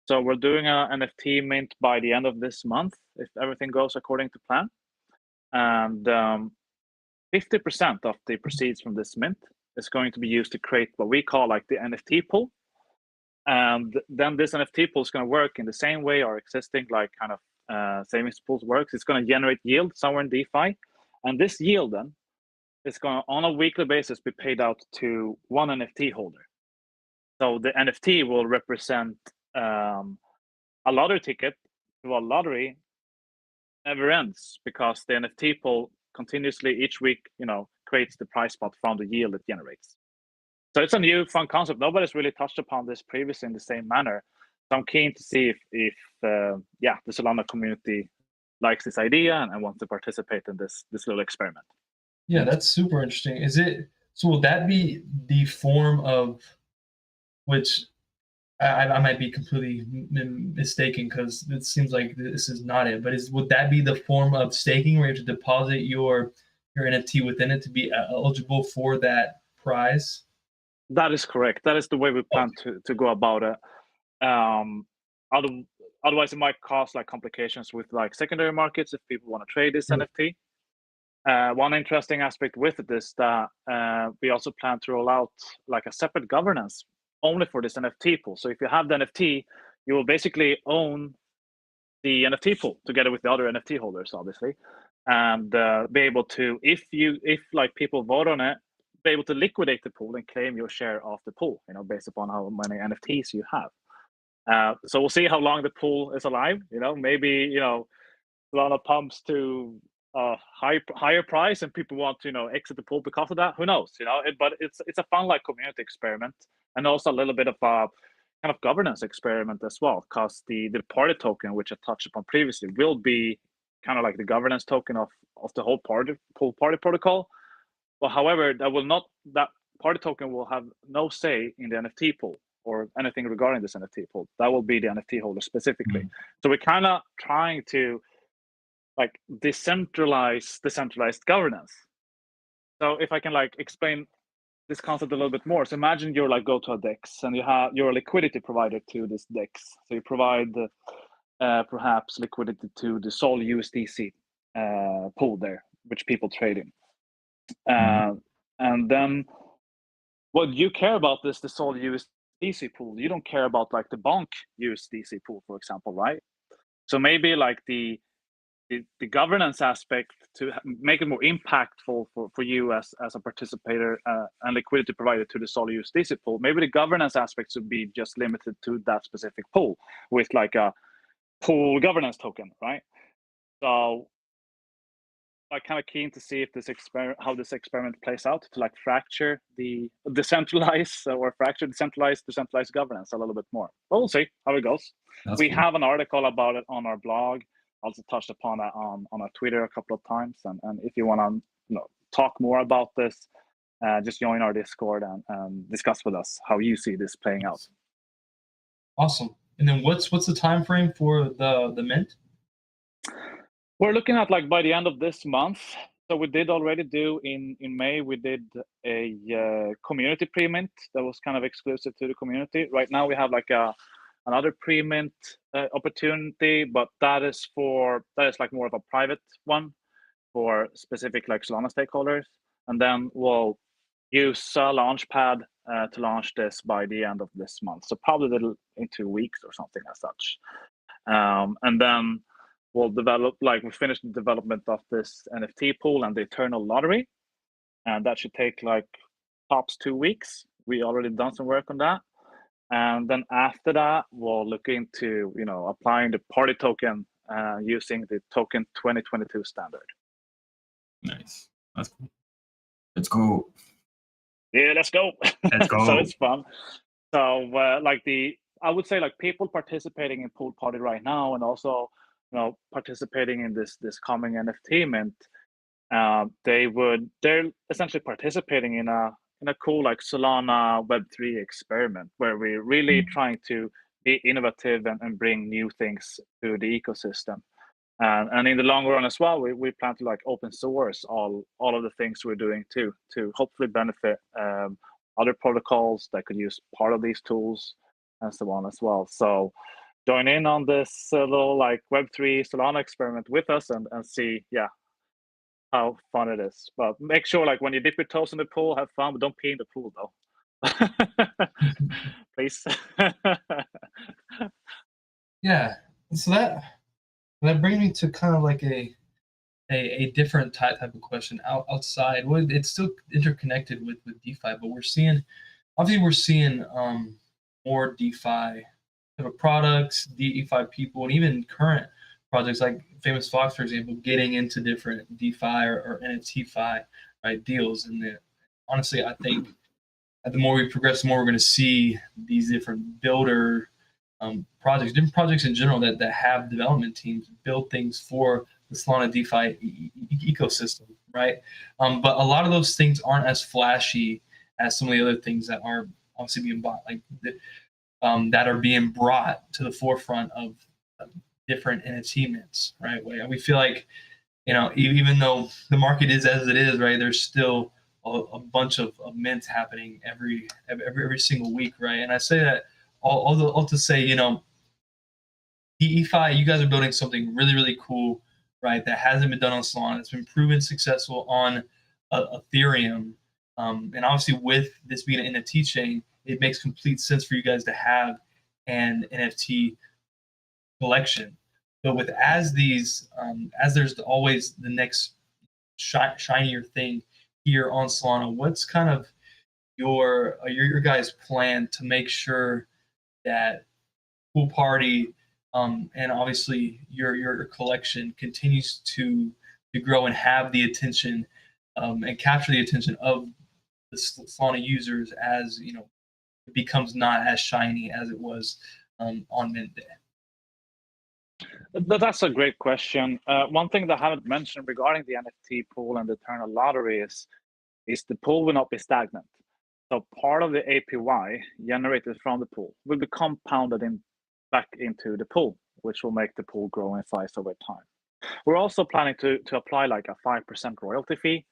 So we're doing an NFT mint by the end of this month, if everything goes according to plan. And 50% of the proceeds from this mint is going to be used to create what we call like the NFT pool. And then this NFT pool is going to work in the same way our existing like kind of savings pools works. It's going to generate yield somewhere in DeFi, and this yield then is going to on a weekly basis be paid out to one NFT holder. So the NFT will represent a lottery ticket to a lottery. Never ends, because the NFT pool continuously each week, creates the price pot from the yield it generates. So it's a new fun concept. Nobody's really touched upon this previously in the same manner. So I'm keen to see if the Solana community likes this idea and wants to participate in this little experiment. Yeah, that's super interesting. So will that be the form of which? I might be completely mistaken because it seems like this is not it. But would that be the form of staking where you have to deposit your NFT within it to be eligible for that prize? That is correct. That is the way we plan to go about it. Otherwise, it might cause like complications with like secondary markets if people want to trade this NFT. One interesting aspect with it is that we also plan to roll out like a separate governance only for this NFT pool. So if you have the NFT, you will basically own the NFT pool together with the other NFT holders, obviously, and be able to, if like people vote on it, be able to liquidate the pool and claim your share of the pool, you know, based upon how many NFTs you have. So we'll see how long the pool is alive. You know, maybe, you know, Solana pumps to a higher price and people want to, you know, exit the pool because of that. Who knows? You know, but it's a fun like community experiment, and also a little bit of a kind of governance experiment as well, because the party token, which I touched upon previously, will be kind of like the governance token of the whole pool party protocol. But however, that party token will have no say in the NFT pool or anything regarding this NFT pool. That will be the NFT holder specifically. So we're kind of trying to like decentralized governance. So if I can like explain this concept a little bit more. So imagine you're like go to a DEX and you're a liquidity provider to this DEX. So you provide perhaps liquidity to the Sol USDC pool there, which people trade in. And then what you care about is the Sol USDC pool. You don't care about like the Bonk USDC pool, for example, right? So maybe like the governance aspect to make it more impactful for you as a participator and liquidity provider to the Sol USDC pool, maybe the governance aspect should be just limited to that specific pool with like a pool governance token, right? So I'm kind of keen to see if how this experiment plays out to like fracture the decentralized decentralized governance a little bit more. But we'll see how it goes. We have an article about it on our blog. Also touched upon that on our Twitter a couple of times. And if you want to, you know, talk more about this, just join our Discord and discuss with us how you see this playing out. Awesome. And then what's the time frame for the mint? We're looking at like by the end of this month. So we did already do in May, we did a community pre-mint that was kind of exclusive to the community. Right now we have like another pre-mint opportunity, but that is like more of a private one for specific like Solana stakeholders. And then we'll use Launchpad to launch this by the end of this month. So probably in 2 weeks or something as such. And then we'll we finished the development of this NFT pool and the Eternal Lottery. And that should take like tops 2 weeks. We already done some work on that. And then after that, we'll look into, you know, applying the party token using the token 2022 standard. Nice. That's cool. Let's go. Yeah, let's go. Let's go. So it's fun. So I would say like people participating in Pool Party right now and also, you know, participating in this coming NFT mint, they're essentially participating in a cool like Solana Web3 experiment where we're really trying to be innovative and bring new things to the ecosystem. And in the long run as well, we plan to like open source all of the things we're doing too, to hopefully benefit other protocols that could use part of these tools and so on as well. So join in on this little like Web3 Solana experiment with us and see, how fun it is. But make sure like when you dip your toes in the pool, have fun, but don't pee in the pool though. Please. Yeah. So that brings me to kind of like a different type of question outside. Well, it's still interconnected with DeFi, but we're seeing more DeFi type of products, DeFi people, and even current projects like Famous Fox, for example, getting into different DeFi or NFT-fi, right, deals. And honestly, I think the more we progress, the more we're going to see these different builder projects, different projects in general that have development teams build things for the Solana DeFi ecosystem, right? But a lot of those things aren't as flashy as some of the other things that are obviously being bought, like that are being brought to the forefront of different NFT mints, right? We feel like, you know, even though the market is as it is, right, there's still a bunch of mints happening every single week, right? And I say that all to say, you know, DeFi, you guys are building something really, really cool, right? That hasn't been done on Solana. It's been proven successful on Ethereum, and obviously with this being an NFT chain, it makes complete sense for you guys to have an NFT collection. But with as there's always the next shinier thing here on Solana, what's kind of your guys' plan to make sure that Pool Party and obviously your collection continues to grow and have the attention and capture the attention of the Solana users as it becomes not as shiny as it was on mint day? That's a great question. One thing that I haven't mentioned regarding the NFT pool and the eternal lottery is the pool will not be stagnant. So part of the APY generated from the pool will be compounded back into the pool, which will make the pool grow in size over time. We're also planning to apply like a 5% royalty fee,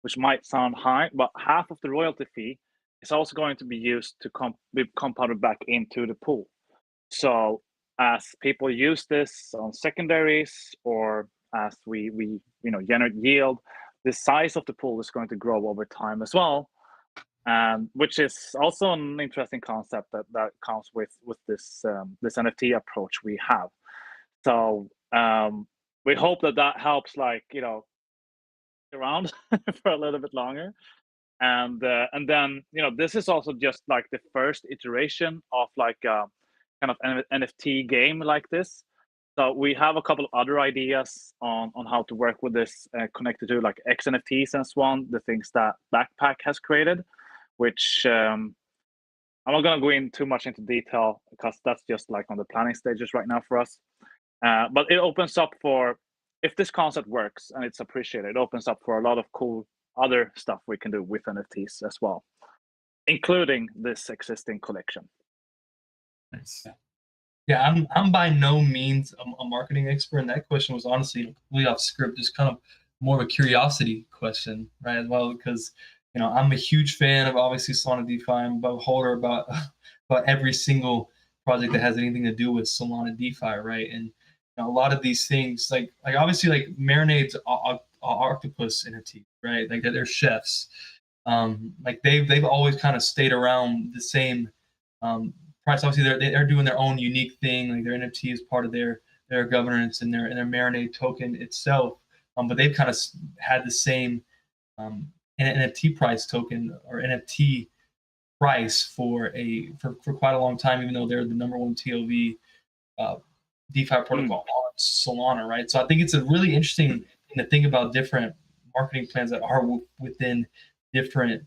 which might sound high, but half of the royalty fee is also going to be used to be compounded back into the pool. So as people use this on secondaries, or as we generate yield, the size of the pool is going to grow over time as well, which is also an interesting concept that comes with this this NFT approach we have. So we hope that helps, around for a little bit longer. And then this is also just like the first iteration of like a kind of NFT game like this. So we have a couple of other ideas on how to work with this, connected to like XNFTs and so on, the things that Backpack has created, which I'm not going to go in too much into detail because that's just like on the planning stages right now for us. But it opens up for, if this concept works and it's appreciated, it opens up for a lot of cool other stuff we can do with NFTs as well, including this existing collection. Nice. Yeah, I'm by no means a marketing expert, and that question was honestly completely off script, just kind of more of a curiosity question, right? As well, because I'm a huge fan of obviously Solana DeFi. I'm a holder about every single project that has anything to do with Solana DeFi, right? And a lot of these things, like obviously like Marinade's octopus NFT, right? Like they're chefs. Like they've always kind of stayed around the same price. Obviously, they're doing their own unique thing. Like their NFT is part of their governance and their Marinade token itself. But they've kind of had the same NFT price token or NFT price for quite a long time, even though they're the number one TLV DeFi protocol on Solana, right? So I think it's a really interesting thing to think about different marketing plans that are within different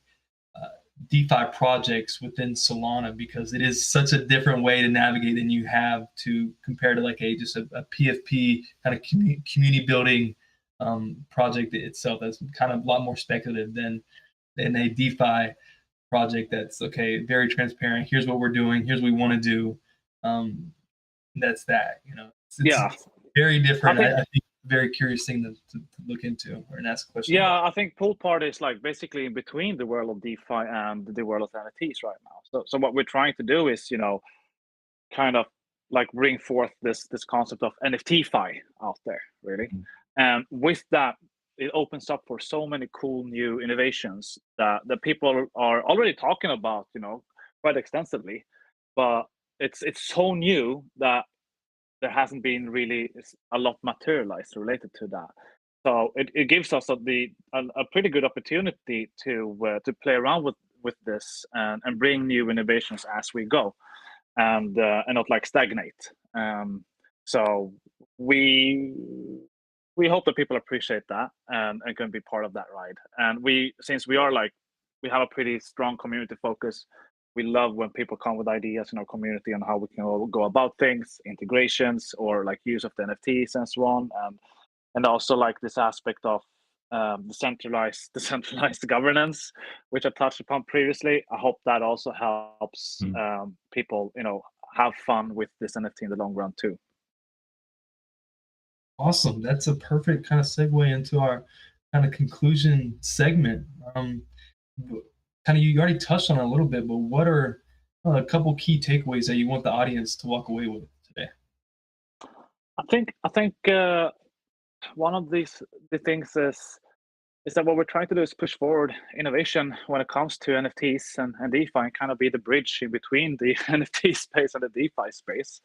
DeFi projects within Solana, because it is such a different way to navigate than you have to compare to like a PFP kind of community building project itself. That's kind of a lot more speculative than a DeFi project that's very transparent. Here's what we're doing. Here's what we want to do. That's that. It's very different. I think very curious thing to look into or ask a question about. I think PoolParty is like basically in between the world of DeFi and the world of NFTs right now. So what we're trying to do is, kind of like bring forth this concept of NFT-fi out there, really. And with that, it opens up for so many cool new innovations that people are already talking about, quite extensively. But it's so new that there hasn't been really a lot materialized related to that. So it gives us a pretty good opportunity to play around with this and bring new innovations as we go, and not like stagnate. So we hope that people appreciate that and can be part of that ride. And since we have a pretty strong community focus, we love when people come with ideas in our community on how we can all go about things, integrations, or like use of the NFTs and so on. And also like this aspect of decentralized governance, which I touched upon previously. I hope that also helps people, have fun with this NFT in the long run too. Awesome. That's a perfect kind of segue into our kind of conclusion segment. You already touched on it a little bit, but what are a couple key takeaways that you want the audience to walk away with today? I think one of the things is that what we're trying to do is push forward innovation when it comes to NFTs and DeFi, and kind of be the bridge in between the NFT space and the DeFi space.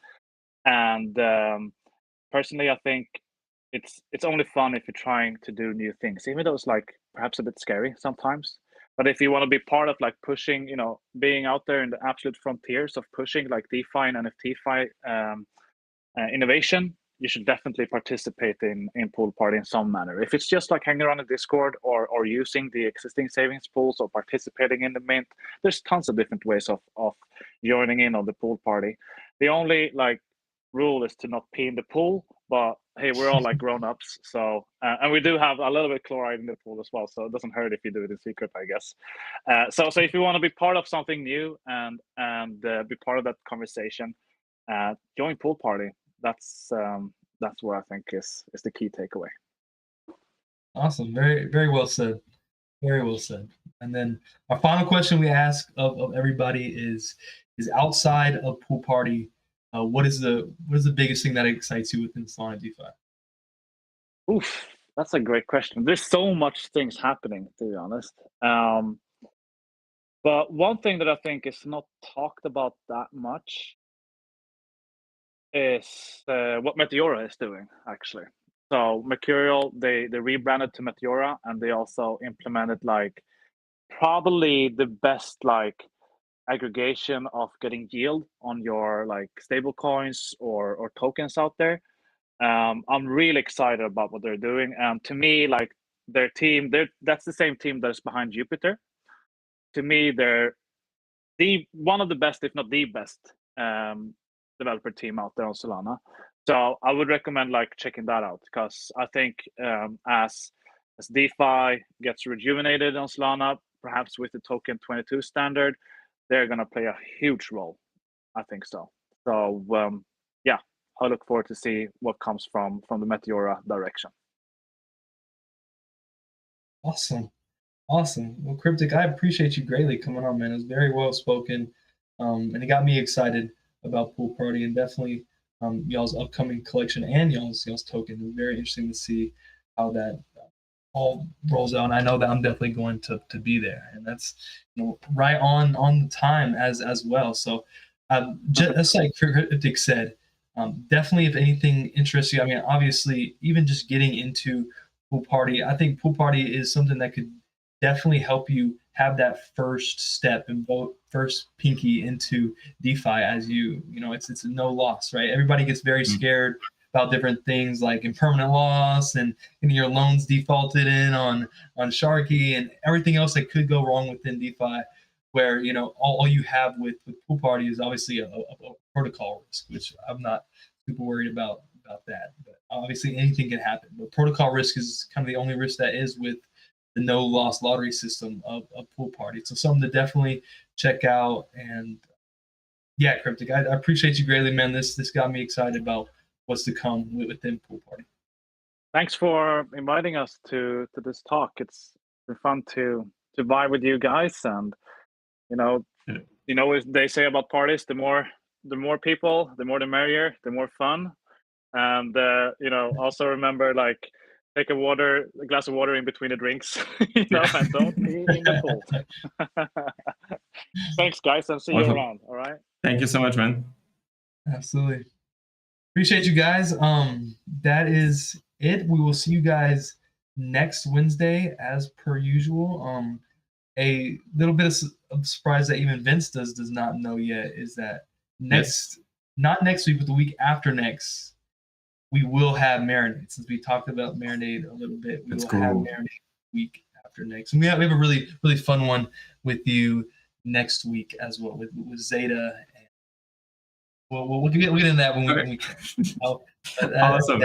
And personally, I think it's only fun if you're trying to do new things, even though it's like perhaps a bit scary sometimes. But if you want to be part of like pushing, being out there in the absolute frontiers of pushing like DeFi and NFT innovation, you should definitely participate in PoolParty in some manner. If it's just like hanging around a Discord or using the existing savings pools or participating in the mint, there's tons of different ways of joining in on the PoolParty. The only like rule is to not pee in the pool, but hey, we're all like grown-ups, so and we do have a little bit of chloride in the pool as well, so it doesn't hurt if you do it in secret, I guess. So if you want to be part of something new and be part of that conversation, join PoolParty. That's what I think is the key takeaway. Awesome. Very, very well said. Very well said. And then our final question we ask of everybody is outside of PoolParty, what is the biggest thing that excites you within Solana DeFi? Oof, that's a great question. There's so much things happening, to be honest. But one thing that I think is not talked about that much is what Meteora is doing, actually. So Mercurial, they rebranded to Meteora, and they also implemented like probably the best like aggregation of getting yield on your like stable coins or tokens out there. I'm really excited about what they're doing, and to me, like their team, that's the same team that's behind Jupiter. To me, they're one of the best, if not the best, developer team out there on Solana. So I would recommend like checking that out, because I think as DeFi gets rejuvenated on Solana, perhaps with the token 22 standard, they're going to play a huge role. I think so. So yeah, I look forward to see what comes from the Meteora direction. Awesome. Well, Cryptic, I appreciate you greatly coming on, man. It was very well spoken, and it got me excited about PoolParty, and definitely y'all's upcoming collection and y'all's token. It was very interesting to see how that all rolls out. And I know that I'm definitely going to be there, and that's right on the time as well. So just like Cryptic said, definitely if anything interests you, I mean, obviously even just getting into PoolParty, I think PoolParty is something that could definitely help you have that first step and first pinky into DeFi, as it's a no loss, right? Everybody gets very scared about different things like impermanent loss and your loans defaulted in on Sharky and everything else that could go wrong within DeFi, where all you have with PoolParty is obviously a protocol risk, which I'm not super worried about that. But obviously anything can happen. But protocol risk is kind of the only risk that is with the no loss lottery system of PoolParty. So something to definitely check out. And yeah, Cryptic, I appreciate you greatly, man. This got me excited about what's to come within PoolParty. Thanks for inviting us to this talk. It's been fun to vibe with you guys, and what they say about parties: the more people, the more the merrier, the more fun. And also remember, like, take a glass of water in between the drinks, and don't pee in the pool. Thanks, guys, and see you around. All right. Thank you so much, man. Absolutely. Appreciate you guys. That is it. We will see you guys next Wednesday as per usual. A little bit of surprise that even Vince does not know yet is that not next week, but the week after next, we will have Marinade. Since we talked about Marinade a little bit, we will have Marinade week after next. And we have a really, really fun one with you next week as well with Zeta. And we'll get into that when we can. Awesome.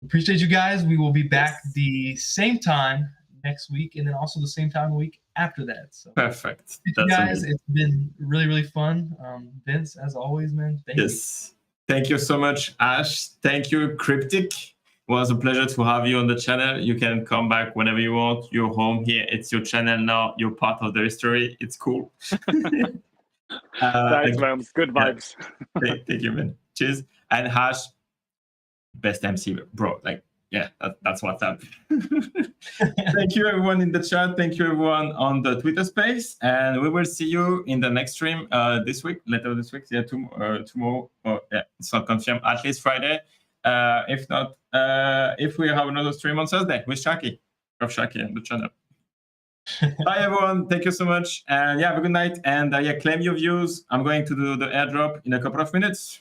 Appreciate you guys. We will be back the same time next week, and then also the same time a week after that. So perfect. You guys, amazing. It's been really, really fun. Vince, as always, man. Thank you. Thank you so much, Ash. Thank you, Cryptic. It was a pleasure to have you on the channel. You can come back whenever you want. You're home here. It's your channel now. You're part of the history. It's cool. Thanks, man. Good vibes. Thank you, man. Cheers. And Ash, best MC, bro. Like, yeah, that's what's up. Thank you, everyone in the chat. Thank you, everyone on the Twitter space. And we will see you in the next stream this week, later this week. Yeah, tomorrow. Yeah, it's not confirmed. At least Friday. If not, if we have another stream on Thursday with Sharky. of Shaki and the channel. Bye, everyone. Thank you so much. And yeah, have a good night. And yeah, claim your views. I'm going to do the airdrop in a couple of minutes.